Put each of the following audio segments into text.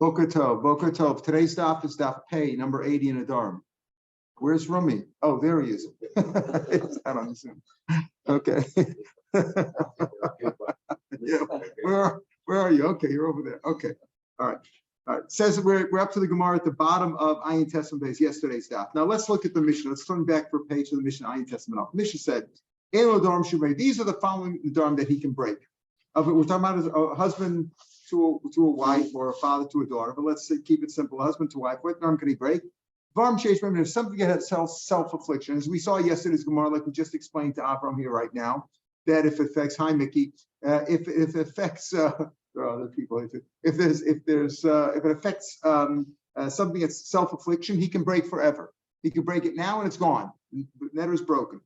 Boker Tov. Today's daf is daf pay, number 80 in Nidrim. Where's Rumi? Oh, there he is. It's not on Zoom. Okay. Yeah. Where are you? Okay, you're over there. Okay. All right. It says we're up to the Gemara at the bottom of Ayin Testament base, yesterday's daf. Now let's look at the Mishnah. Let's turn back for a page of the Mishnah, Ayin Testament up. Mishnah said, these are the following Nidrim that he can break. We're talking about a husband to a wife or a father to a daughter, but let's keep it simple. A husband to wife. What Nidrim can he break? If something that has self-affliction, as we saw yesterday's Gemara, like we just explained to Avram here right now, that if it affects, hi Mickey, if it affects other people, if it affects something that's self-affliction, he can break forever. He can break it now and it's gone. Netter is broken.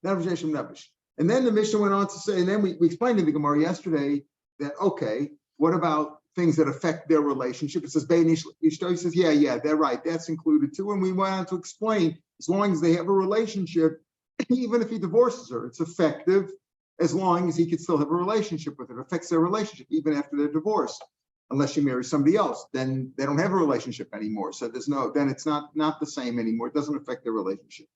And then the Mishnah went on to say, and then we explained in the Gemara yesterday that, okay, what about things that affect their relationship? It says, he says, yeah, they're right. That's included too. And we went on to explain, as long as they have a relationship, even if he divorces her, it's effective as long as he could still have a relationship with her. It affects their relationship even after they're divorced. Unless she marries somebody else, then they don't have a relationship anymore. So then it's not the same anymore. It doesn't affect their relationship.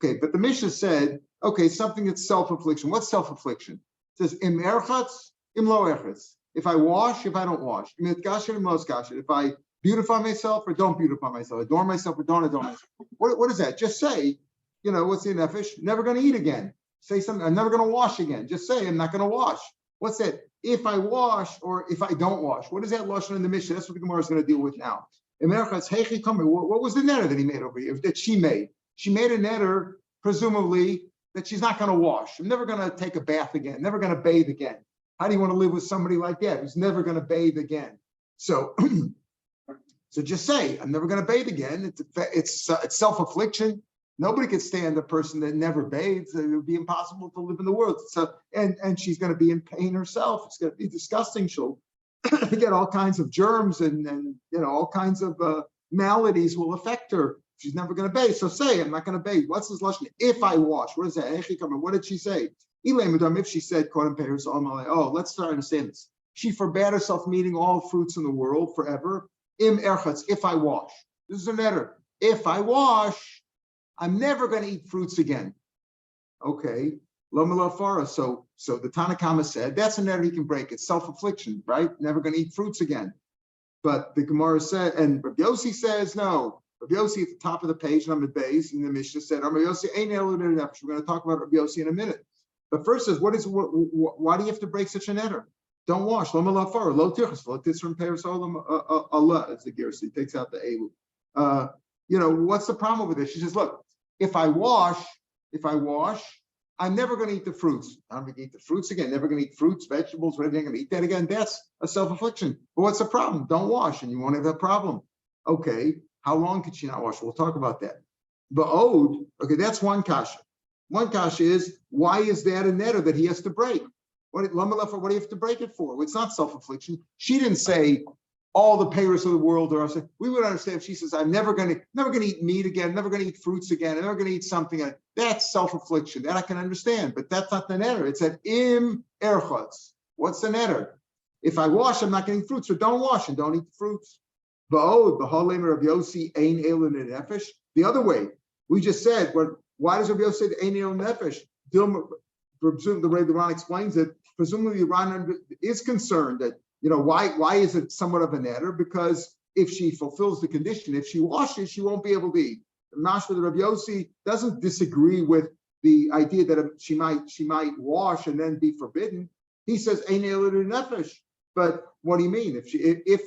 Okay, but the Mishnah said, okay, something that's self-affliction. What's self-affliction? It says, im erchatz, im lo erchatz. If I wash, if I don't wash. If I beautify myself or don't beautify myself, adorn myself or don't adorn myself. What is that? Just say, what's the nefesh? Never going to eat again. Say something, I'm never going to wash again. Just say, I'm not going to wash. What's that? If I wash or if I don't wash. What is that lashon in the Mishnah? That's what the Gemara is going to deal with now. What was the netter that he made over here, that she made? She made a netter, presumably, that she's not going to wash. I'm never going to take a bath again, never going to bathe again. How do you want to live with somebody like that who's never going to bathe again? So, so just say, I'm never going to bathe again. It's self-affliction. Nobody could stand a person that never bathes. It would be impossible to live in the world. So, and she's going to be in pain herself. It's going to be disgusting. She'll get all kinds of germs and all kinds of maladies will affect her. She's never going to bathe. So say, I'm not going to bathe. What's his lashon? If I wash, what is that? What did she say? If she said, oh, let's try to understand this. She forbade herself from eating all fruits in the world forever. Im erchatz, if I wash. This is a netter. If I wash, I'm never going to eat fruits again. Okay. Loma fara. So the Tanakama said that's a netter he can break. It's self-affliction, right? Never going to eat fruits again. But the Gemara said, and Rav Yossi says no. Rav Yossi at the top of the page, number base, and the Mishnah said, Rav Yossi ain't elu enough. We're going to talk about Rav Yossi in a minute. But first says, why do you have to break such a netter? Don't wash. Loma la fara. Lo tirchas. Lo titzrim peres olam Allah. As the Gersi, he takes out the elu. What's the problem with this? She says, look, if I wash, I'm never going to eat the fruits. I'm going to eat the fruits again. Never going to eat fruits, vegetables, everything. I'm going to eat that again. That's a self-affliction. But what's the problem? Don't wash, and you won't have that problem. Okay. How long could she not wash? We'll talk about that. Ba'od. Okay, that's one kasha. One kasha is, why is that a netter that he has to break? What do you have to break it for? Well, it's not self-affliction. She didn't say all the payers of the world are. We would understand if she says, I'm never going to eat meat again, never going to eat fruits again, I'm never going to eat something. That's self-affliction. That I can understand, but that's not the netter. It's an im erchatz. What's the netter? If I wash, I'm not going to eat fruits, so don't wash and don't eat the fruits. The other way, we just said, why does Rav Yossi say the ein el nefesh? The way the Ron explains it, presumably Ron is concerned that, why is it somewhat of a netter? Because if she fulfills the condition, if she washes, she won't be able to eat. The Mashma the Rav Yossi doesn't disagree with the idea that she might wash and then be forbidden. He says ein el nefesh. But what do you mean? If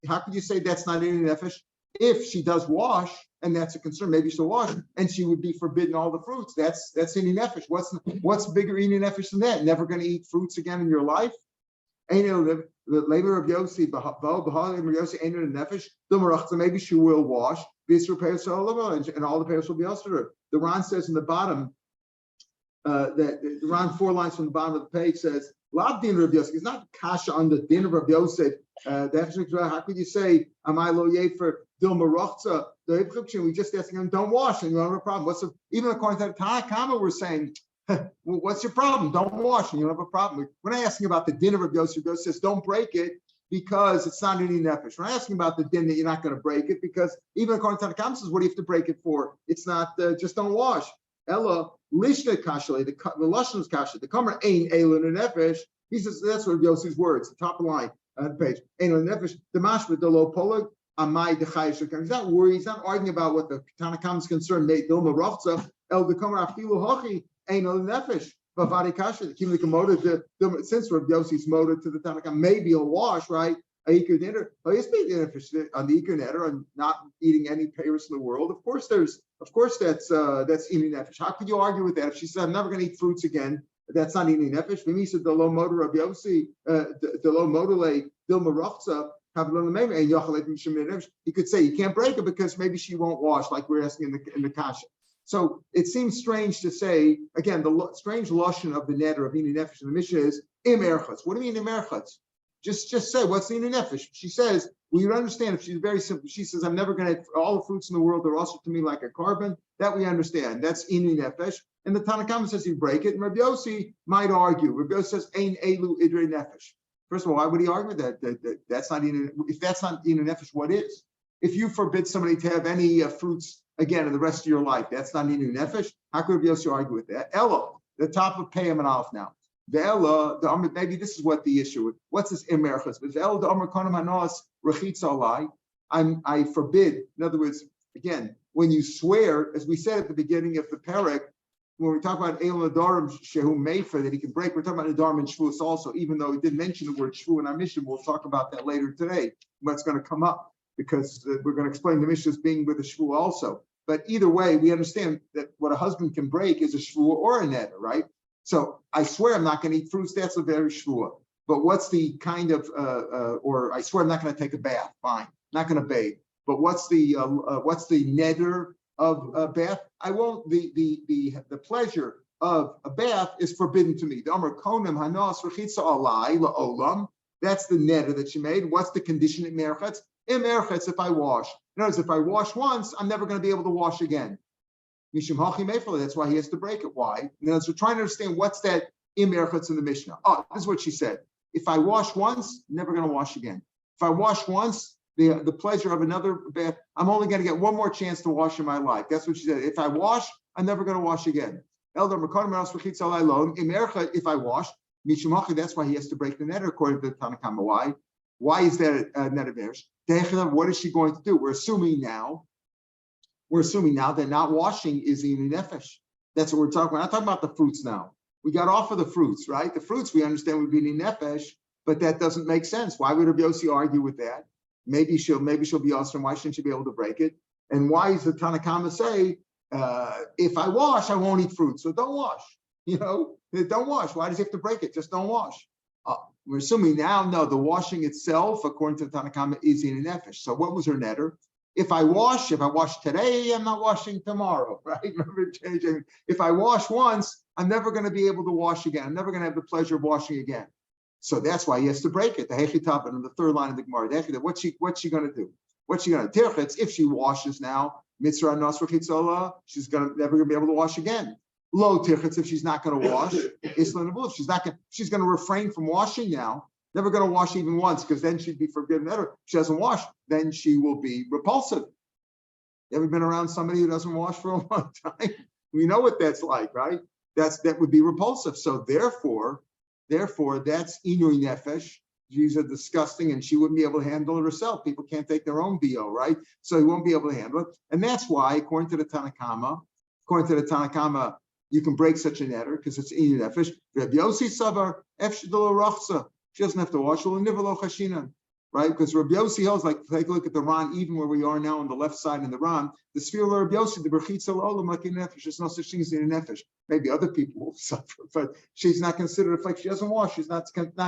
how could you say that's not in nefesh? If she does wash, and that's a concern, maybe she'll wash, and she would be forbidden all the fruits. That's in nefesh. What's bigger in nefesh than that? Never going to eat fruits again in your life? The labor of Yossi, maybe she will wash, and all the payers will be also her. The Ron says in the bottom, that the Ron 4 lines from the bottom of the page says, Lav din Rav Yossi. It's not kasha on the din of Rav Yosef. How could you say, am I lo yefer dil marochza? We just asking him, don't wash, and you don't have a problem. Even according to the Tanakama, we're saying, what's your problem? Don't wash, and you don't have a problem. We're not asking about the din of Rav Yosef. Rav Yosef says, don't break it. because it's not any nefesh. We're not asking about the din that you're not going to break it, because even according to the Tanakh says, what do you have to break it for? It's not just don't wash. Ella lishna kashle, the lashon is kashle. The kamer ein elon nefesh. He says that's what Yossi's words. The top line on the page. Ein elon nefesh. The mashma the lo polag amai the chayish. He's not worried. He's not arguing about what the Tanakh is concerned. Made dilma rafza el the kamer afilu hachi ein elon nefesh. Since Rav Yossi's motive to the Tanakh, maybe he'll wash, right? On the Iker Netter and not eating any payers in the world. Of course, that's eating nefesh. How could you argue with that? If she said, I'm never going to eat fruits again, that's not eating nefesh. V'misa the low motor Rav Yossi, the low motorle dilma rafza. He could say you can't break it because maybe she won't wash, like we're asking in the kasha. So it seems strange to say, again, the strange lashon of the neder of Inu Nefesh in the Mishnah is im erchatz. What do you mean im erchatz? Just say, what's the Inu Nefesh? She says, well, you understand if she's very simple. She says, I'm never going to, all the fruits in the world are also to me like a carbon. That we understand. That's Inu Nefesh. And the Tanakhama says you break it. And Rabbi Yossi might argue. Rabbi Yossi says, ein elu idrei nefesh. First of all, why would he argue that? That's not Inu. If that's not Inu Nefesh, what is? If you forbid somebody to have any fruits again in the rest of your life, that's not Inu Nefesh. How could Rabbi Yossi argue with that? Ella, the top of Peyam and Aleph now. The Ella, maybe this is what the issue is. What's this Imerchas? But the Ella, the Amr Konam Hanos Rechitza Alai. I forbid. In other words, again, when you swear, as we said at the beginning of the parak, when we talk about El Nadarim Shehu Mefer that he can break, we're talking about Nadarim and Shvuos also. Even though we didn't mention the word Shvu in our mission, we'll talk about that later today. What's going to come up because we're going to explain the mission as being with a Shvu also. But either way, we understand that what a husband can break is a shvua or a neder, right? So I swear I'm not going to eat fruits. That's a very shvua. But what's the kind of, or I swear I'm not going to take a bath. Fine, not going to bathe. But what's the neder of a bath? I won't. The pleasure of a bath is forbidden to me. The Amar Konim Hanos Rechitza Alai LaOlam. That's the neder that she made. What's the condition in Merchatz? In Merchatz, if I wash. In other words, if I wash once, I'm never going to be able to wash again. Mishum Hachi Meifel, that's why he has to break it. Why? In other words, we're trying to understand what's that im erchatz in the Mishnah. Oh, this is what she said. If I wash once, I'm never going to wash again. If I wash once, the pleasure of another bath, I'm only going to get one more chance to wash in my life. That's what she said. If I wash, I'm never going to wash again. If I wash, Mishum Hachi, that's why he has to break the neder according to the Tanakhama. Why? Why is that a neder verse? What is she going to do? We're assuming now that not washing is Inu Nefesh. That's what we're talking about. We're not talking about the fruits now. We got off of the fruits, right? The fruits we understand would be Inu Nefesh, but that doesn't make sense. Why would Rabbi Yossi argue with that? Maybe she'll be awesome. Why shouldn't she be able to break it? And why does the Tanakhama say, if I wash, I won't eat fruit? So don't wash. Don't wash. Why does he have to break it? Just don't wash. We're assuming now, no, the washing itself, according to the Tanakhama, is in an nefesh. So what was her neder? If I wash today, I'm not washing tomorrow, right? Remember changing. If I wash once, I'm never going to be able to wash again. I'm never going to have the pleasure of washing again. So that's why he has to break it. The Hechitav in the third line of the Gemara. What's she going to do? What's she going to do? If she washes now, mitzvah nasra chitzola, she's never going to be able to wash again. Low tirchitz if she's not going to wash. Islan if she's going to refrain from washing now. Never going to wash even once because then she'd be forbidden. If she doesn't wash, then she will be repulsive. You ever been around somebody who doesn't wash for a long time? We know what that's like, right? That would be repulsive. So therefore, that's inui nefesh. She's a disgusting, and she wouldn't be able to handle it herself. People can't take their own BO, right? So he won't be able to handle it. And that's why, according to the Tanakhama, you can break such a neder because it's inui nefesh. Rabbi Yossi savar efshadolo rachsa. She doesn't have to wash. Right? Because Rabbi Yossi holds, like, take a look at the Ran, even where we are now on the left side in the Ran, the sphere of Rabbi Yossi, the Berchitza Olam, like in Nefesh, there's no such thing as in Nefesh. Maybe other people will suffer, but she's not considered, like she doesn't wash, she's not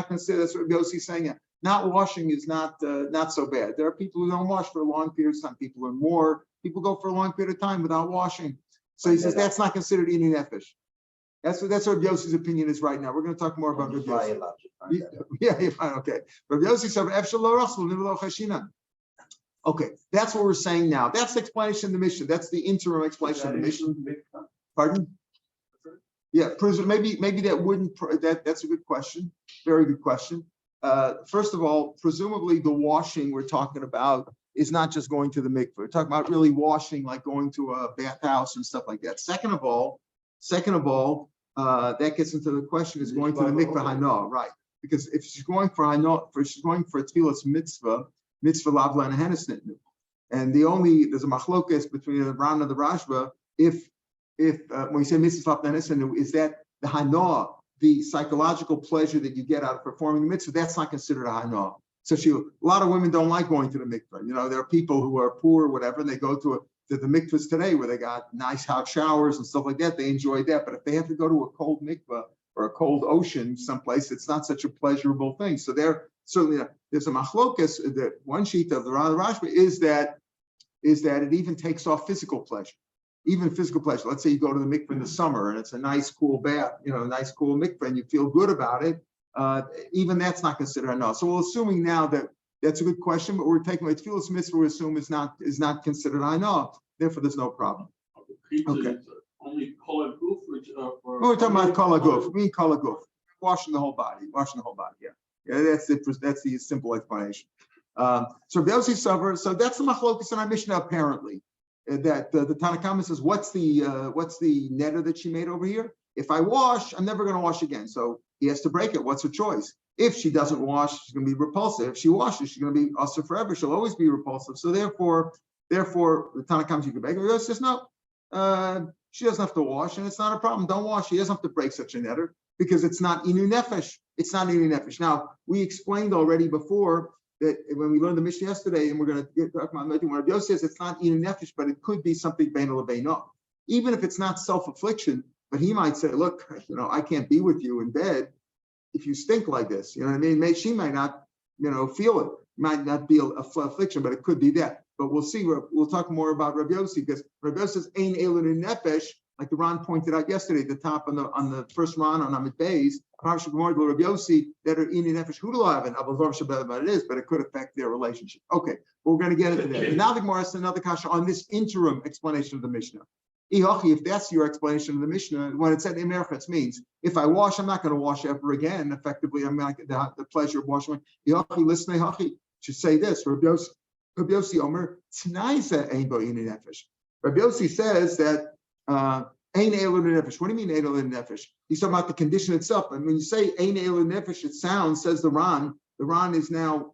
considered, that's what Rabbi Yossi is saying. Not washing is not so bad. There are people who don't wash for a long period of time. People go for a long period of time without washing. So he says that's not considered in Nefesh. That's what Yossi's opinion is right now. We're going to talk more about Rabbi Yossi. Yeah, fine, okay. Rabbi Yossi said, okay, that's what we're saying now. That's the explanation of the mission. That's the interim explanation of the mission. Pardon? Yeah, maybe that wouldn't. That's a good question. Very good question. first of all, presumably the washing we're talking about is not just going to the mikveh. We're talking about really washing, like going to a bathhouse and stuff like that. Second of all, that gets into the question is going to the mikveh hana, right? Because if she's going for hana, if she's going for a tefillas mitzvah lavla and a hennesnit. And there's a machlokas between the Ran and the Rashba. If when we say mitzvah lavla and hennesnit, is that the hana, the psychological pleasure that you get out of performing the mitzvah, that's not considered a hana. So a lot of women don't like going to the mikveh. You know, there are people who are poor, whatever, and they go to the mikvahs today where they got nice hot showers and stuff like that. They enjoy that. But if they have to go to a cold mikveh or a cold ocean someplace, it's not such a pleasurable thing. So there's a machlokas. That one sheet of the Rashba is that it even takes off physical pleasure. Even physical pleasure. Let's say you go to the mikveh in the summer and it's a nice cool bath, a nice cool mikveh, and you feel good about it. Even that's not considered enough. So we're assuming now that that's a good question, but we're taking a tefillas mitzvah. We assume is not considered enough. Therefore, there's no problem. Okay. Only color goof, we're talking about color goof. We mean color goof. Washing the whole body. Yeah. That's the simple explanation. So Yossi Sover. So that's the machlokas in our Mishnah apparently. That the Tanakhama says, what's the neder that she made over here? If I wash, I'm never going to wash again. So he has to break it. What's her choice? If she doesn't wash, she's going to be repulsive. If she washes, she's going to be also forever. She'll always be repulsive. So therefore, the Tanakhama, you can break it. He says, no, she doesn't have to wash, and it's not a problem. Don't wash. She doesn't have to break such a neder because it's not inu nefesh. It's not inu nefesh. Now, we explained already before that when we learned the Mishnah yesterday, and we're going to talk about when Rav Yosef says it's not inu nefesh, but it could be something beino lebeino. Even if it's not self-affliction, but he might say, look, I can't be with you in bed if you stink like this. You know what I mean? She might not, feel it. Might not be a affliction, but it could be that. But we'll see. We'll talk more about Rav Yossi because Rav Yossi says ein elun nefesh, like the Ron pointed out yesterday, at the top on the first Ron on Amid Beis, Rav Yossi that are in nefesh hudalaven, but it is, but it could affect their relationship. Okay, we're going to get into that. Now the Gemara has another kasha on this interim explanation of the Mishnah. If that's your explanation of the Mishnah, when it said Emerchetz means if I wash, I'm not going to wash ever again. Effectively, I'm not the pleasure of washing. Listen, should say this. Rabbi Yossi Omer Tnaiza Ein Bo Inin Nefesh. Rabbi Yossi says that Ein Elun Nefesh. What do you mean Ein Elun Nefesh? He's talking about the condition itself. And when you say Ein Elun Nefesh, it sounds, says the Ran. The Ran is now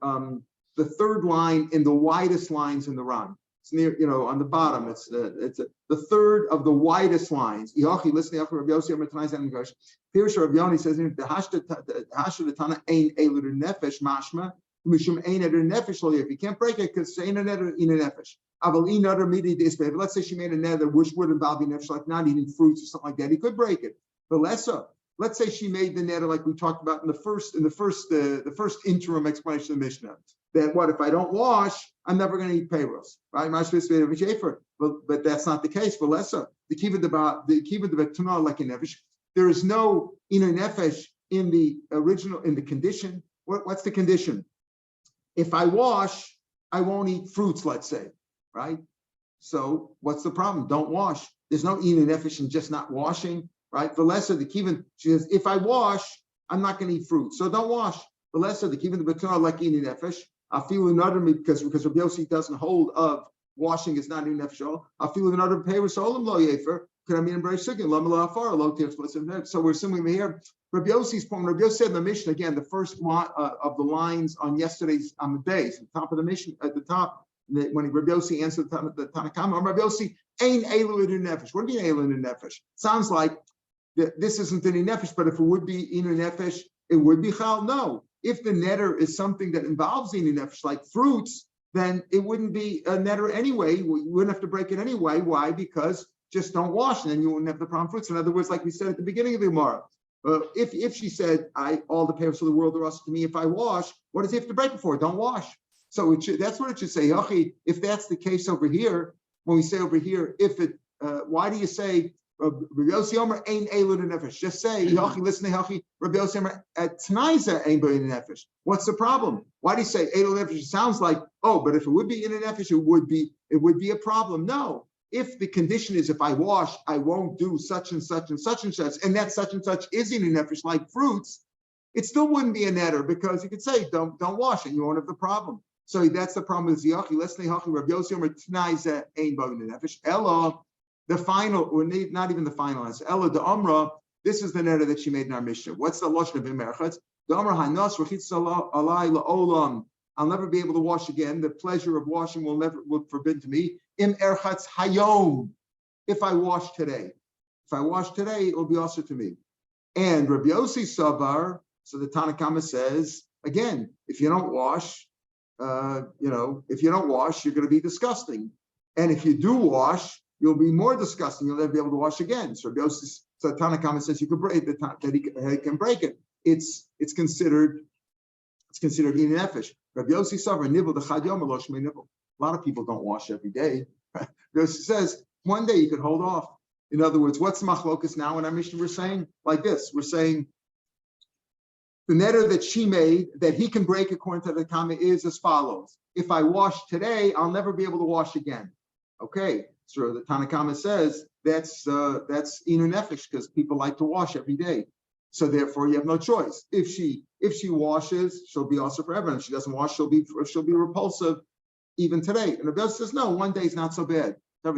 the third line in the widest lines in the Ran. It's near, on the bottom. It's the third of the widest lines. Yachi, listen to Rabbi Yossi Omer Tnaiza Ein Nefesh. Pirush Rabbi Yoni says the Hashda Tana Ein Elun Nefesh Mashma. If you can't break it, because say nefesh. Let's say she made a nether which would involve nefesh, like not eating fruits or something like that. He could break it. But let's say she made the nether like we talked about in the first interim explanation of the Mishnah. That what if I don't wash, I'm never going to eat payros, right? But that's not the case. But the kibbutz betuna like in nefesh. There is no inu nefesh in the condition. What's the condition? If I wash, I won't eat fruits, let's say, right? So what's the problem? Don't wash. There's no inu nefesh in just not washing, right? The lesser the kivin, she says, if I wash, I'm not going to eat fruit. So don't wash. The lesser the kivin, the betar like inu nefesh. I feel another because Rabbi Yossi doesn't hold of washing is not inu nefesh. I feel another pay with solim lo yefer. Could I mean embrace chicken? So we're assuming here. Rabbi Yossi's point. Rabbi Yossi said in the Mishnah again, the first one of the lines on yesterday's on the base, the top of the Mishnah at the top, when Rabbi Yossi answered the Tanakama, Rabbi Yossi ain't elu inu nefesh. What do you mean elu inu nefesh? Sounds like this isn't any nefesh, but if it would be inu nefesh, it would be chal. No, if the netter is something that involves inu nefesh, like fruits, then it wouldn't be a netter anyway. You wouldn't have to break it anyway. Why? Because just don't wash, and then you wouldn't have the problem fruits. In other words, like we said at the beginning of the Gemara, if she said, all the parents of the world are us to me, if I wash, what does he have to break it for? Don't wash. So that's what it should say. If that's the case over here, when we say over here, why do you say Rabbi Yossi Omer ein elud nefesh? Just say listen to Rabbi Yossi Omer at Tnaiza ein b'in nefesh. What's the problem? Why do you say elud nefesh? It sounds like but if it would be in a nefesh, it would be a problem. No. If the condition is if I wash, I won't do such and such and such and such, and that such and such is in a nefesh like fruits, it still wouldn't be a netter because you could say don't wash and you won't have the problem. So that's the problem with Ziyachi. Let's say Hachi Rav Yossi Omer Tnai Zeh Ein Bo Nefesh. Ella, the final, or not even the final answer. Ella the Amra. This is the netter that she made in our Mishnah. What's the lashon of Imerchatz? The Amra Hanas Rechitz Alai LaOlam. I'll never be able to wash again. The pleasure of washing will forbid to me. Im Erchatz Hayom. If I wash today. If I wash today, it will be also to me. And Rabbi Yossi Savar, so the Tanakama says, again, if you don't wash, if you don't wash, you're going to be disgusting. And if you do wash, you'll be more disgusting. You'll never be able to wash again. So Rabbi Yossi, so Tanakama says you can break that he can break it. It's considered eating nefesh. Rabbi Yossi Savar nibble the chad yom lo shmei nibble. A lot of people don't wash every day. Rabbi Yossi says one day you could hold off. In other words, what's the machlokas now in our Mishnah? We're saying like this. We're saying the netter that she made that he can break according to the Kama is as follows. If I wash today, I'll never be able to wash again. Okay, so the Tanakama says that's inu nefesh because people like to wash every day. So therefore, you have no choice. If she washes, she'll be also forever. And if she doesn't wash, she'll be repulsive even today. And Rabbi says no, one day is not so bad. The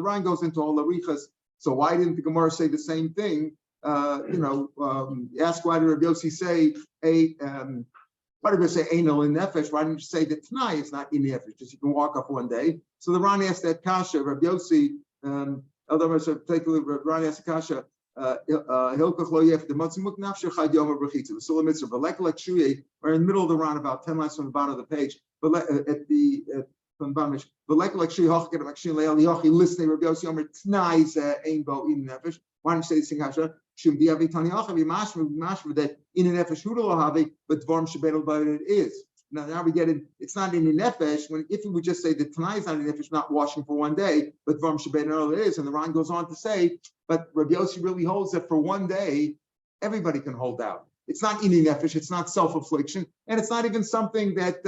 Ryan goes into all the riches. So why didn't the Gemara say the same thing? Ask why did Rabbi Yossi say why did we say anal in nefesh? Why didn't you say that tonight is not in nefesh? Just you can walk up one day. So the Ran asked that kasha. Rabbi Yossi, Ran asked the kasha. We're in the middle of the Ran, about 10 lines from the bottom of the page. But at the from Bamish, but like actually listening, Rabbi Yossi Omer Tnai Zeh Ein Bo in nefesh. Why don't you say this thing, Hashem? Shouldn't be having Tani Achav, Mashma that in a nefesh Hudal Havi, but Dvarm Shabbat but it is. Now we get it. It's not in a nefesh. When if we would just say that Tanai is not in nefesh, not washing for one day, but Dvarm Shabbat it is. And the Ran goes on to say, but Rabbi Yossi really holds that for one day, everybody can hold out. It's not in a nefesh. It's not self-affliction, and it's not even something that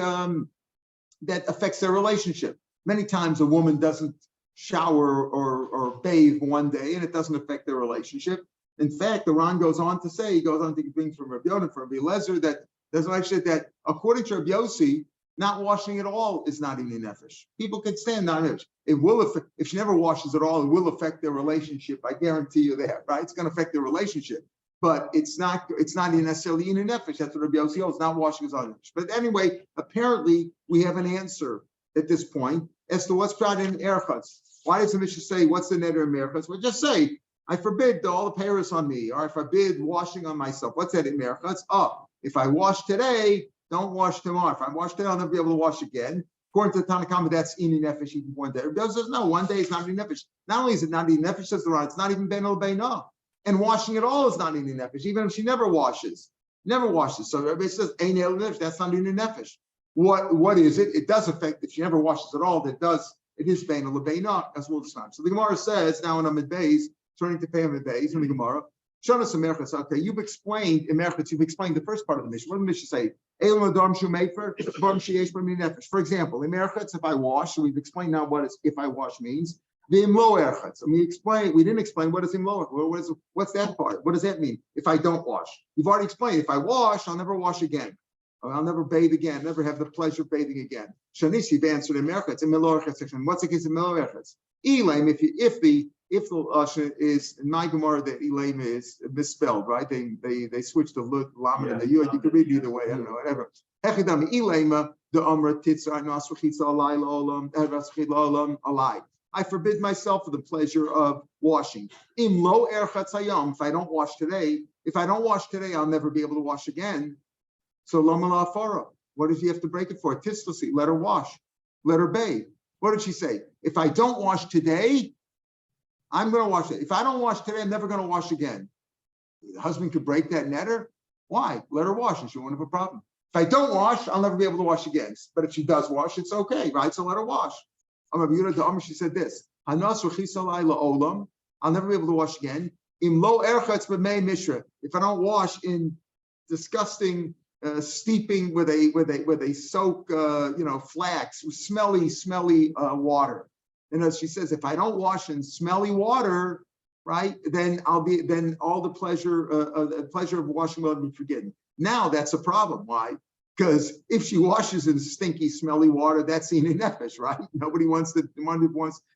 that affects their relationship. Many times a woman doesn't shower or bathe one day and it doesn't affect their relationship. In fact, the Ran goes on to say, he goes on to bring from Rabbi Yoda, from Rabbi Lezer, that there's actually that according to Rabbi Yossi, not washing at all is not in nefesh. People can stand on it. It will affect, if she never washes at all, it will affect their relationship. I guarantee you that, right? It's going to affect their relationship. But it's not necessarily in a nefesh. That's what Rabbi Yossi holds. Not washing is on nefesh. But anyway, apparently we have an answer at this point as to what's brought in erchatz. Why does the Mishnah say what's the netter in erchatz? Well, just say I forbid all the peiros on me, or I forbid washing on myself. What's that in erchatz? Oh, if I wash today, don't wash tomorrow. If I wash today, I'll never be able to wash again. According to the Tanakhama, that's in nefesh even one day. Rabbi Yossi says no, one day is not in nefesh. Not only is it not in nefesh, says the Ran, it's not even ben el beinah. And washing at all is not in the nefesh, even if she never washes. So everybody says, ain't el nefesh, that's not in the nefesh. What is it? It does affect, if she never washes at all, it is bein el beinah, as we'll describe. So the Gemara says, now in Amid Beis, turning to Pei Amid Beis, in the Gemara, Shonas Emerchatz, okay, you've explained Emerchatz, you've explained the first part of the Mishnah. What did the Mishnah say? For example, Emerchatz, if I wash, so we've explained now what if I wash means. The imlo erchatz. And we didn't explain what is imlo. What's that part? What does that mean? If I don't wash, you've already explained. If I wash, I'll never wash again. Or I'll never bathe again. Never have the pleasure of bathing again. Shanis, you've answered emerchatz. Imlo erchatz section. What's against imlo erchatz? Elaim. If the is in my Gemara, the elaim is misspelled, right? They switched the lam and the yud. You could read either way. I don't know. Whatever. Hechidam elaima the amra titzar nasvachitza alay la'olam ervaschit la'olam alay. I forbid myself for the pleasure of washing. Im lo erchatz hayom. If I don't wash today, I'll never be able to wash again. So lama la'afara. What does he have to break it for? Tislasi. Let her wash. Let her bathe. What did she say? If I don't wash today, I'm going to wash it. If I don't wash today, I'm never going to wash again. The husband could break that netter. Why? Let her wash and she won't have a problem. If I don't wash, I'll never be able to wash again. But if she does wash, it's okay, right? So let her wash. She said this. I'll never be able to wash again. If I don't wash in disgusting steeping where they soak flax, smelly water. And as she says, if I don't wash in smelly water, right? Then all the pleasure of washing will be forgiven. Now that's a problem. Why? Because if she washes in stinky, smelly water, that's inin nefesh, right? Nobody wants to.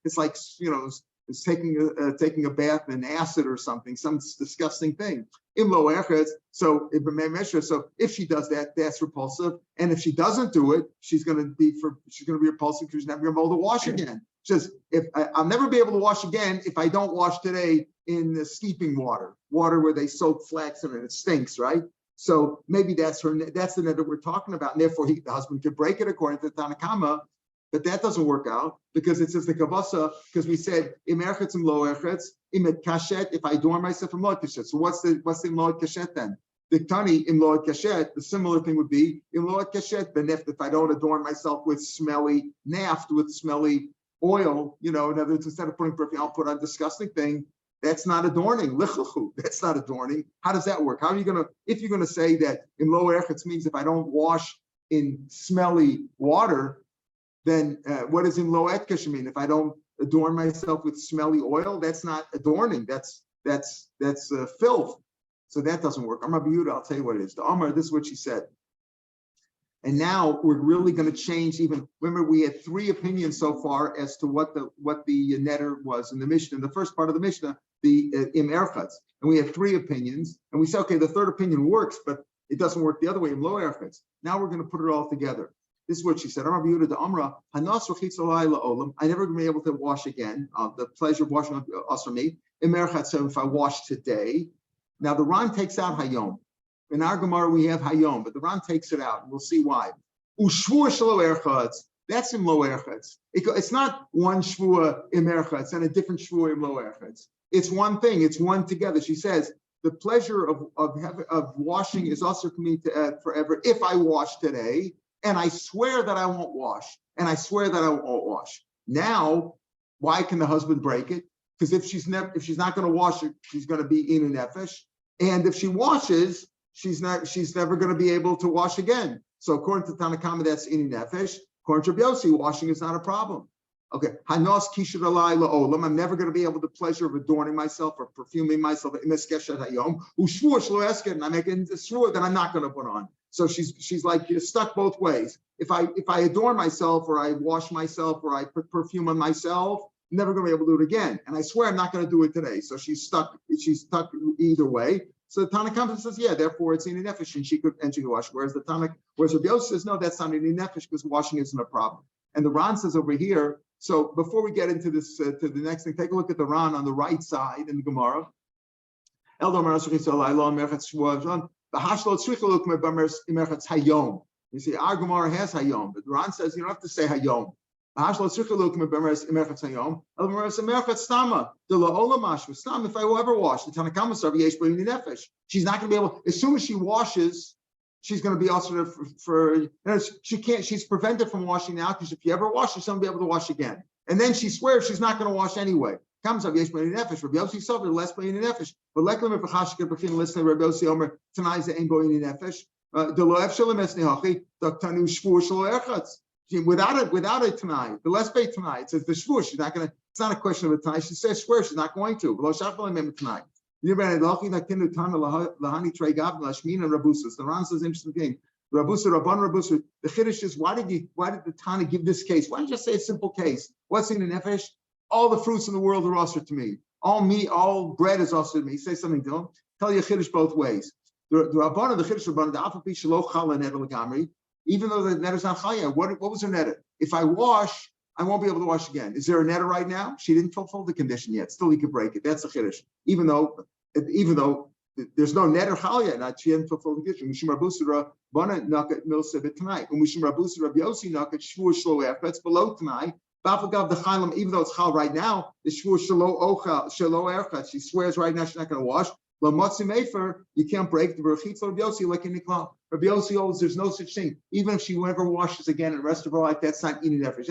It's like it's taking a bath in acid or something, some disgusting thing. So if she does that, that's repulsive. And if she doesn't do it, she's going to be repulsive because she's never going to be able to wash again. Just I'll never be able to wash again if I don't wash today in the steeping water where they soak flax in it. It stinks, right? So maybe that's the net that we're talking about, and therefore the husband could break it according to Tanakama, but that doesn't work out because it says the kavasa, because we said im erchetz im lo erchetz im et kashet, if I adorn myself im lo et kashet. So what's the im lo et kashet then? The tani im lo et kashet, the similar thing would be im lo et kashet beneft, if I don't adorn myself with smelly naft, with smelly oil, in other words, instead of putting perfume, I'll put on a disgusting thing. That's not adorning. Lichluchu. That's not adorning. How does that work? How are you going to, if you're going to say that in lo erchetz means if I don't wash in smelly water, then what does in lo et kashet mean? If I don't adorn myself with smelly oil, that's not adorning. That's filth. So that doesn't work. I'm Rabbi Yehuda. I'll tell you what it is. The Amar, this is what she said. And now we're really going to change. Even remember, we had three opinions so far as to what the netter was in the Mishnah. In the first part of the Mishnah, the im erchetz, and we had three opinions. And we said, okay, the third opinion works, but it doesn't work the other way. Im lo erchetz. Now we're going to put it all together. This is what she said. Rabbi Yehuda the Amra, hanas rechitz olai la'olam. I never going to be able to wash again. The pleasure of washing us me. Im erchetz. So if I wash today, now the Ran takes out hayom. In our Gemara, we have Hayom, but the Ran takes it out, and we'll see why. Ushvua shelo erchetz, that's im lo erchetz. It's not one shvua im erchetz and a different shvua im lo erchetz. It's one thing. It's one together. She says the pleasure of washing is also coming to forever if I wash today, and I swear that I won't wash, and I swear that I won't wash. Now, why can the husband break it? Because if she's not going to wash it, she's going to be inin nefesh, and if she washes, she's never going to be able to wash again. So according to Tanakama, that's inin nefesh. According to Rabbi Yossi, washing is not a problem. Okay, hanos kishur alai la'olam. I'm never going to be able to pleasure of adorning myself or perfuming myself. Imeskeshet hayom ushvur shlo esket, and I'm making a shvur that I'm not going to put on. So she's like stuck both ways. If I adorn myself or I wash myself or I put perfume on myself, I'm never going to be able to do it again. And I swear I'm not going to do it today. So she's stuck either way. So the Tanakh says, yeah, therefore it's inin nefesh, and she could wash. Whereas Rabbi Yossi says, no, that's not inin nefesh because washing isn't a problem. And the Ran says over here. So before we get into this, to the next thing, take a look at the Ran on the right side in the Gemara. You see, our Gemara has hayom, but the Ran says you don't have to say hayom. If I will ever wash, the Tanakama she's not going to be able. As soon as she washes, she's going to be also for she can't. She's prevented from washing now because if you ever wash, she's going to be able to wash again. And then she swears she's not going to wash anyway. Comes up yesh b'nei nefesh. Rabbi Yossi suffered less b'nei nefesh. But leklam if achashik b'chin listening, Rabbi Yossi Omer tonight ze ein b'nei nefesh. The lo'ef shalom es nehachi daktanu shvur shlo erchatz. Without a tonight, the less pay tonight. It says the shvur. She's not going to. It's not a question of a tonight. She says swear she's not going to. Below shachal emem tonight. The Ran says interesting thing. The Chiddush is why did the Tana give this case? Why don't you just say a simple case? What's in the nefesh? All the fruits in the world are also to me. All meat, all bread is also to me. Say something to him. Tell you Chiddush both ways. The Rabbana, the Chiddush Rabbana, the Alpha Pi Shelo Chala Neder L'Gamri. Even though the netter's not chaya, what was her netter? If I wash, I won't be able to wash again. Is there a netter right now? She didn't fulfill the condition yet. Still, he could break it. That's a chiddush. Even though there's no netter chaya, not she hadn't fulfilled the condition. Mishum Rabusura Bana Nakat Milsebit tonight. When Mishum Rabusura Rabbi Yossi Nakat Shvur Shlo Erchetz below tonight. Bafagav the Chaylam, even though it's chal right now, the Shvur Shlo Ochal Shlo Erchetz. She swears right now she's not going to wash. You can't break the Berachitz Rabbi Yossi like in Nikla. Rabbi Yossi holds there's no such thing. Even if she never washes again in the rest of her life, that's not inin nefesh.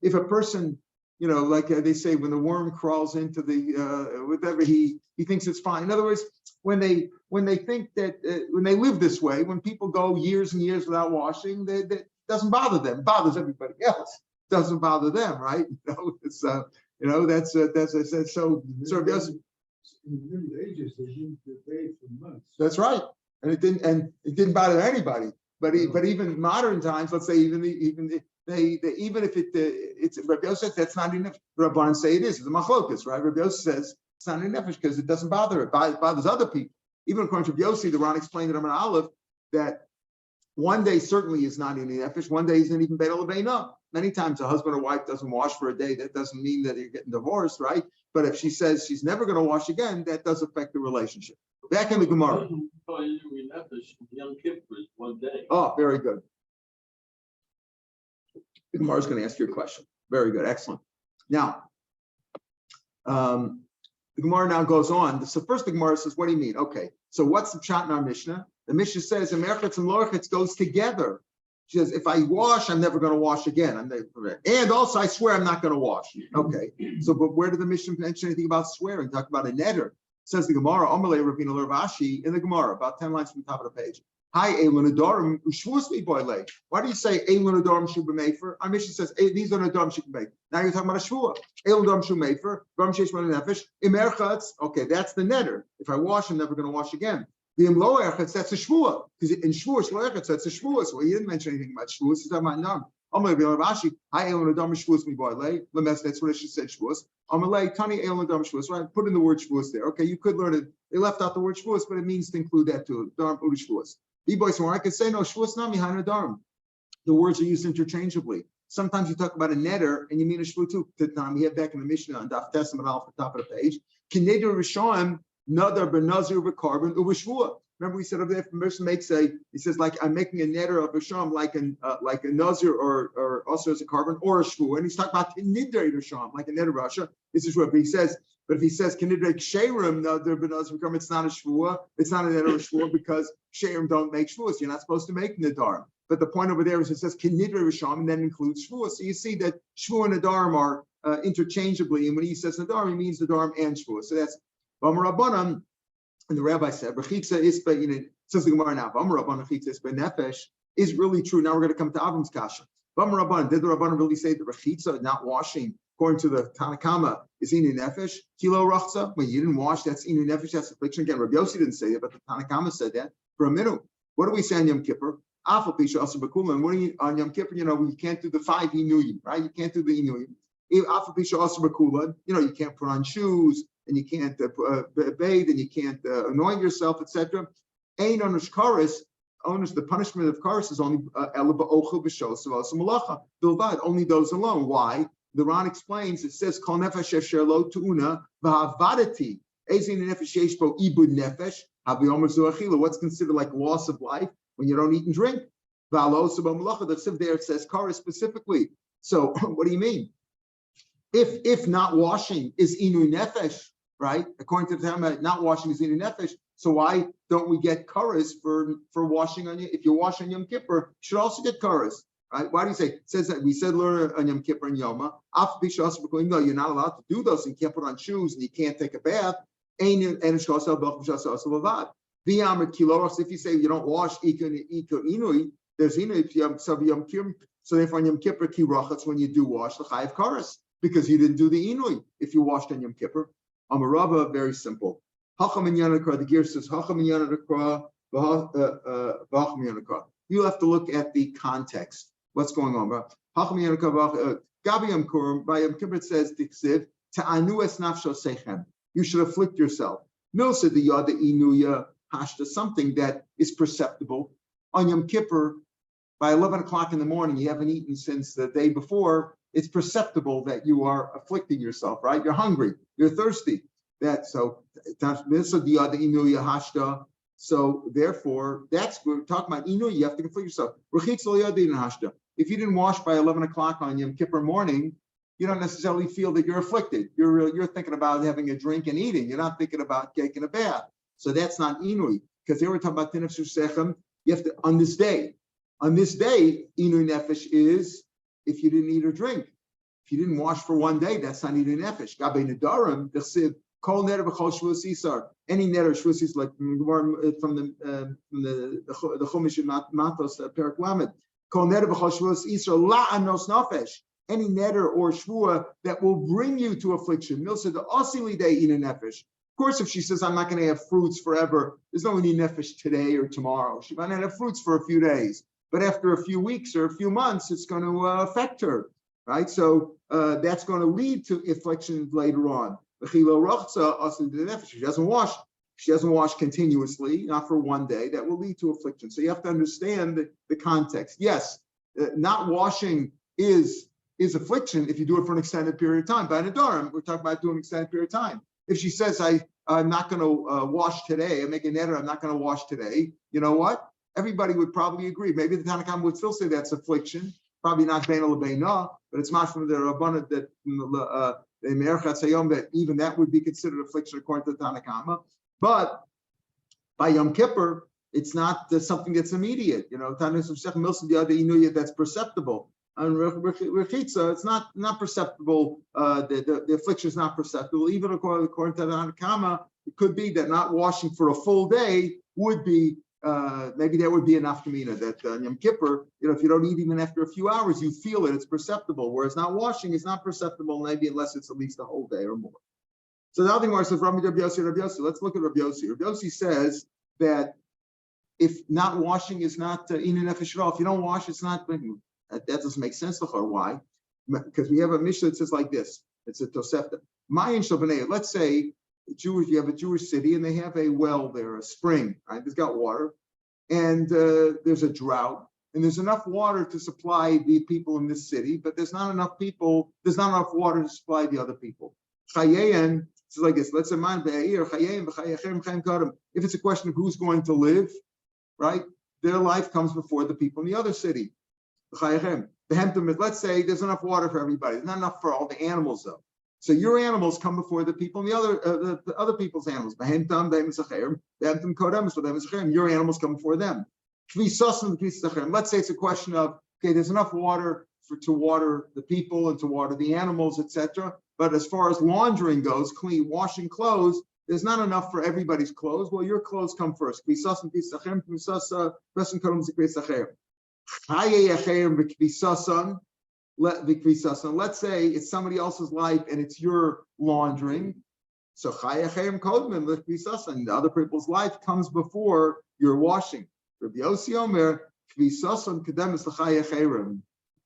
If a person, like they say, when the worm crawls into the whatever, he thinks it's fine. In other words, when they think that when they live this way, when people go years and years without washing, that doesn't bother them. It bothers everybody else. It doesn't bother them, right? That's I said. So Rabbi Yossi. In the Middle Ages, they didn't debate for months. That's right, and it didn't bother anybody. But even modern times, let's say even if it's Rabbi Yosef says that's not enough. Rabbanan say it is. It's a machlokas, right? Rabbi Yosef says it's not enough because it doesn't bother it. Bothers other people. Even according to Rabbi Yosef, the Ron explained in Amar Aleph that one day certainly is not in the nefesh. One day isn't even betel lebeina. Many times a husband or wife doesn't wash for a day. That doesn't mean that you're getting divorced, right? But if she says she's never going to wash again, that does affect the relationship. Back in the Gemara. Oh, very good. The Gemara is going to ask you a question. Very good, excellent. Now, the Gemara now goes on. So first the Gemara says, what do you mean? Okay, so what's the pshat in our Mishnah? The Mishnah says, Merchetz and Lorchetz goes together. She says, if I wash, I'm never going to wash again. And also, I swear I'm not going to wash. Okay, so but where did the Mishnah mention anything about swearing? Talk about a neder. Says the Gemara, Amalei Ravina Lervashi in the Gemara, about 10 lines from the top of the page. Hi, Elon Adorim, Ushvus mi boile. Why do you say Elon Adorim should be made for? Our mission says these are Adorim should be made. Now you're talking about a shvua. Elon Adorim should be made for. Ram Sheish Mani Nefesh. Imerchatz. Okay, that's the neder. If I wash, I'm never going to wash again. The Imlo Erchatz, that's a shvua. Because in shvua, Shlo Erchatz, that's a shvua. So he didn't mention anything about shvuas. He's talking about none. Amalei Ravina Hi, Elon Adorim Shvus mi boile. Lemes. That's what she said. Shvus. Amalei Tani Elon Adorim Shvus. Right. Put in the word shvus there. Okay, you could learn it. They left out the word shvus, but it means to include that too. Darm udu shvus. I could say no shvus nami hanadarm. The words are used interchangeably. Sometimes you talk about a neder and you mean a shvu too. We have back in the Mishnah on Daf Testament off the top of the page. Kineder rishoim nadar benazir v'karban uv'shvua. Remember we said over there, if a person makes he says like I'm making a neder of a sham like a nazir or also as a carbon or a shvu, and he's talking about kineder risham like a neder rasha. This is what he says. But if he says kineder ksherim nadar benazir v'karban, it's not a shvua. It's not a neder or shvua because ksherim don't make shvuas. You're not supposed to make nadarim. But the point over there is it says kineder risham and then includes shvua. So you see that shvua and nadarim are interchangeably, and when he says nadarim, he means nadarim and shvua. So that's Rabbanan. And the rabbi said, "Rechitza isba." Says the Gemara now, "Rabbanan rechitza isba nefesh" is really true. Now we're going to come to Avram's kasha. Rabbanan, did the Rabbanan really say that rechitza, not washing, according to the Tanakama, is inu nefesh? Kilo rachza. When you didn't wash, that's inu nefesh. That's affliction. Again, Rabbi Yossi didn't say that, but the Tanakama said that for a minute. What do we say on Yom Kippur? Afal pisha asa b'kulan. What do you on Yom Kippur? You can't do the 5 inuyim, right? You can't do the inuyim. Afal pisha asa b'kulan. You can't put on shoes. And you can't bathe, and you can't anoint yourself, etc. Ein onush karis, the punishment of karis is only elaba b'shos malacha bilvad, only those alone. Why? The Ran explains. It says kol nefesh asher lo tuuna v'havadati ezin nefesh yesh bo ibud nefesh habiyomer zuachila. What's considered like loss of life when you don't eat and drink? V'alo sabo malacha. The siv there says karis specifically. So what do you mean? If not washing is inu nefesh, right? According to the Talmud, not washing is inu nefesh. So why don't we get karas for washing on you? If you wash on Yom Kippur, you should also get karas, right? Why do you say? It says that we said learn on Yom Kippur and Yoma. No, you're not allowed to do those. And you can't put on shoes and you can't take a bath. If you say you don't wash inui, there's inui. So therefore on Yom Kippur kirachas, when you do wash the chayav karas because you didn't do the inui if you washed on Yom Kippur. Amarava, very simple. Hacham in Yanakra, the gear says Hacham in Yanakra, Vacham Yanakra. You have to look at the context. What's going on, bro? Hacham in Yanakra, Gabi Yom Kurim, by Yom Kippur it says, Diksiv, Ta'anu es nafsho sechem. You should afflict yourself. Milsa the Yada Inuya Hashta, something that is perceptible. On Yom Kippur, by 11 o'clock in the morning, you haven't eaten since the day before. It's perceptible that you are afflicting yourself, right? You're hungry, you're thirsty. So therefore, that's we're talking about inu. You have to afflict yourself. If you didn't wash by 11 o'clock on Yom Kippur morning, you don't necessarily feel that you're afflicted. You're thinking about having a drink and eating. You're not thinking about taking a bath. So that's not inui, because they were talking about tinef shusechem. You have to on this day, inu nefesh is if you didn't eat or drink. If you didn't wash for one day, that's not inu nefesh. Gabe nadarim dechsiv kol neder b'chol shvus isar. Any neder shvus is like from the chumash in Matos Perak Lamed. Kol neder b'chol shvus isar la'anos nefesh. Any neder or shvua that will bring you to affliction. Milsa the osili day inu nefesh. course, if she says, I'm not going to have fruits forever, there's no any nefesh today or tomorrow. She might not have fruits for a few days, but after a few weeks or a few months, it's going to affect her, right? So that's going to lead to affliction later on. She doesn't wash. She doesn't wash continuously, not for one day. That will lead to affliction. So you have to understand the context. Yes, not washing is affliction if you do it for an extended period of time. By Nadarim, we're talking about doing an extended period of time. If she says, I'm not going to wash today, I'm making neder, I'm not going to wash today, you know what? Everybody would probably agree. Maybe the Tanakhama would still say that's affliction. Probably not bein l'beina, but it's much from the Rabbanah that the Meir Shapiro that even that would be considered affliction according to the Tanakhama. But by Yom Kippur, it's not something that's immediate. You know, that's perceptible. And Rechitza, it's not perceptible. The affliction is not perceptible. Even according to the Tanakhama, it could be that not washing for a full day would be maybe that would be enough to mean that Yom Kippur, you know, if you don't eat even after a few hours, you feel it, it's perceptible. Whereas not washing is not perceptible, maybe unless it's at least a whole day or more. So now the Gemara says, Rabbi Yossi. Let's look at Rabbi Yossi. Rabbi Yossi says that if not washing is not inu nefesh at all, if you don't wash, it's not. That doesn't make sense to her. Why? Because we have a Mishnah that says like this. It's a Tosefta. Mayin shel b'nei. Let's say you have a Jewish city and they have a well there, a spring, right? It's got water, and there's a drought, and there's enough water to supply the people in this city, but there's not enough water to supply the other people. Chayein, it's like this. Let's remind if it's a question of who's going to live, right? Their life comes before the people in the other city. Let's say there's enough water for everybody. There's not enough for all the animals though. So your animals come before the people and the other people's animals. Your animals come before them. Let's say it's a question of, okay, there's enough water to water the people and to water the animals, etc. But as far as laundering goes, washing clothes, there's not enough for everybody's clothes. Well, your clothes come first. Let's say it's somebody else's life and it's your laundering. So the other people's life comes before your washing.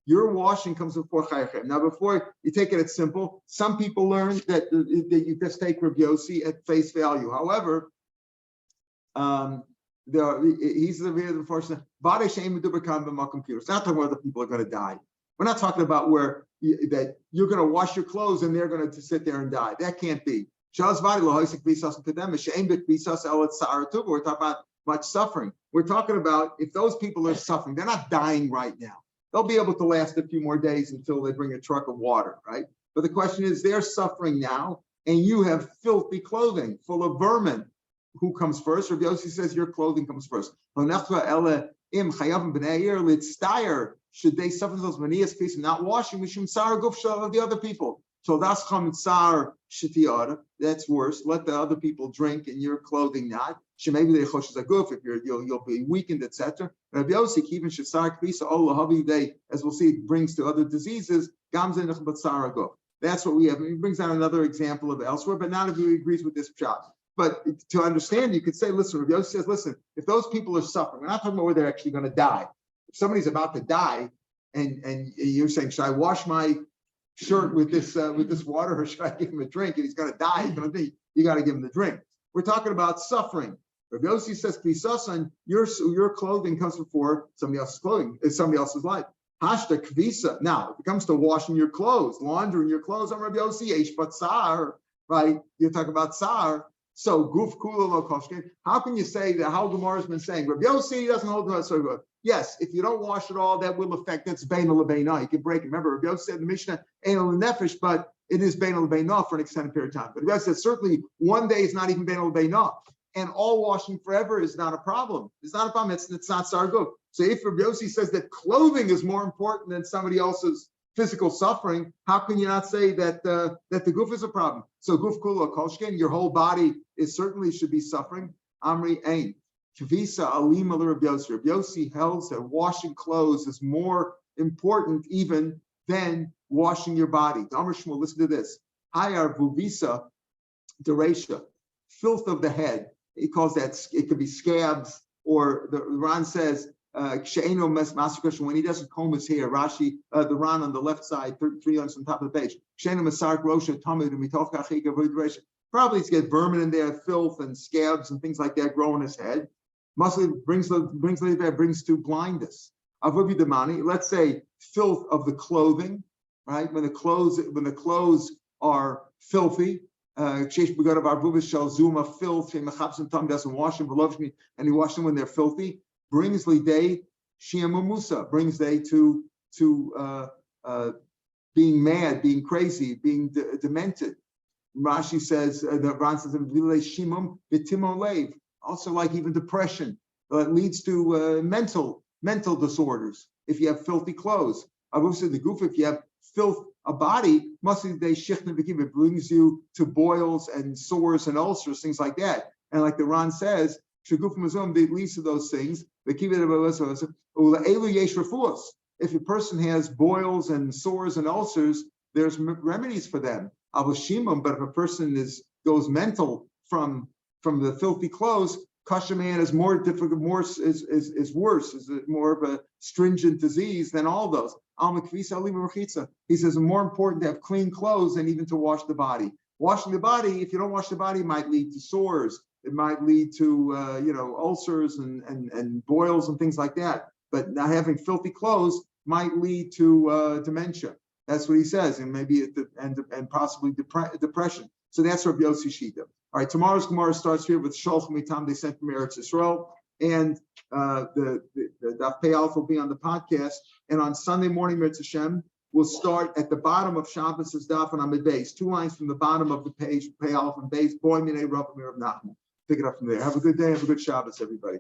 Your washing comes before chayachem. Now, before you take it, it's simple. Some people learn that you just take Rav Yossi at face value. However, he's the first. It's not talking about the people are going to die. We're not talking about that you're going to wash your clothes and they're going to sit there and die. That can't be. We're talking about much suffering. We're talking about if those people are suffering, they're not dying right now. They'll be able to last a few more days until they bring a truck of water, right? But the question is, they're suffering now, and you have filthy clothing full of vermin. Who comes first? Rabbi Yossi says your clothing comes first. Should they suffer those manias piece and not washing? We should of the other people. So that's that's worse. Let the other people drink and your clothing not. Maybe they choshes a goof if you'll be weakened, etc. Rabbi Yossi even shasar kvisa olahavi they, as we'll see, it brings to other diseases. Gamzenach batzara goof. That's what we have. He brings out another example of elsewhere, but not everybody agrees with this shot. But to understand, you could say, listen, Rabbi Yossi says, listen, if those people are suffering, we're not talking about where they're actually going to die. If somebody's about to die, and you're saying, should I wash my shirt with this water, or should I give him a drink? And he's going to die. You got to give him the drink. We're talking about suffering. Rabbi Yossi says, "Kvisasan, your clothing comes before somebody else's clothing. It's somebody else's life." Hashta kvisa. Now, if it comes to washing your clothes, laundering your clothes, I'm Rabbi Yossi, eish batzar, right? You're talking about tsar. So guf kula lo koshkin. How can you say that? How Gemara has been saying Rabbi Yossi doesn't hold to us so good. Yes, if you don't wash it all, that will affect. That's beina lebeina. You can break it. Remember, Rabbi Yossi said in the Mishnah, "Eino nefesh," but it is beina lebeina for an extended period of time. But Rabbi Yossi said certainly one day is not even beina lebeina, and all washing forever is not a problem. It's not a problem. It's not sarguf. So if Rabbi Yossi says that clothing is more important than somebody else's physical suffering, how can you not say that the guf is a problem? So guf kula kolshkin, your whole body is certainly should be suffering. Amri ain. Kvisa alima Rabbi Yossi. Rabbi Yossi held that washing clothes is more important even than washing your body. Damar Shmuel, listen to this. Hayar vuvisa dereisha. filth of the head. He calls that, it could be scabs, or the Ran says, when he doesn't comb his hair, Rashi, the Ran on the left side, 3 on the top of the page. Probably it's get vermin in there, filth and scabs and things like that grow in his head. Muscle brings to blindness. Let's say filth of the clothing, right? When the clothes are filthy, filth, doesn't wash them, and he washes them when they're filthy, brings liday shiamu musa, brings they to being mad, being crazy, being demented. Rashi says, the Ran says, also like even depression, it leads to mental disorders. If you have filthy clothes, the goof, if you have filth, a body, it brings you to boils and sores and ulcers, things like that. And like the Ran says, it leads to those things. If a person has boils and sores and ulcers, there's remedies for them. But if a person goes mental from the filthy clothes, kosher man is more difficult, is worse, is more of a stringent disease than all those. He says it's more important to have clean clothes than even to wash the body. Washing the body, if you don't wash the body, might lead to sores. It might lead to ulcers and boils and things like that. But not having filthy clothes might lead to dementia. That's what he says, and maybe and possibly depression. So that's Rabbi Yossi Shita. All right, tomorrow's Gemara starts here with Sholch Mitam they sent from Eretz Yisrael, and the Daf Pei Aleph will be on the podcast. And on Sunday morning, Eretz Hashem, we'll start at the bottom of Shabbos' Daf and Amid Beis, 2 lines from the bottom of the page, Pei Aleph and Beis. Boy, Minei Rav Meir Nachman. Pick it up from there. Have a good day. Have a good Shabbos, everybody.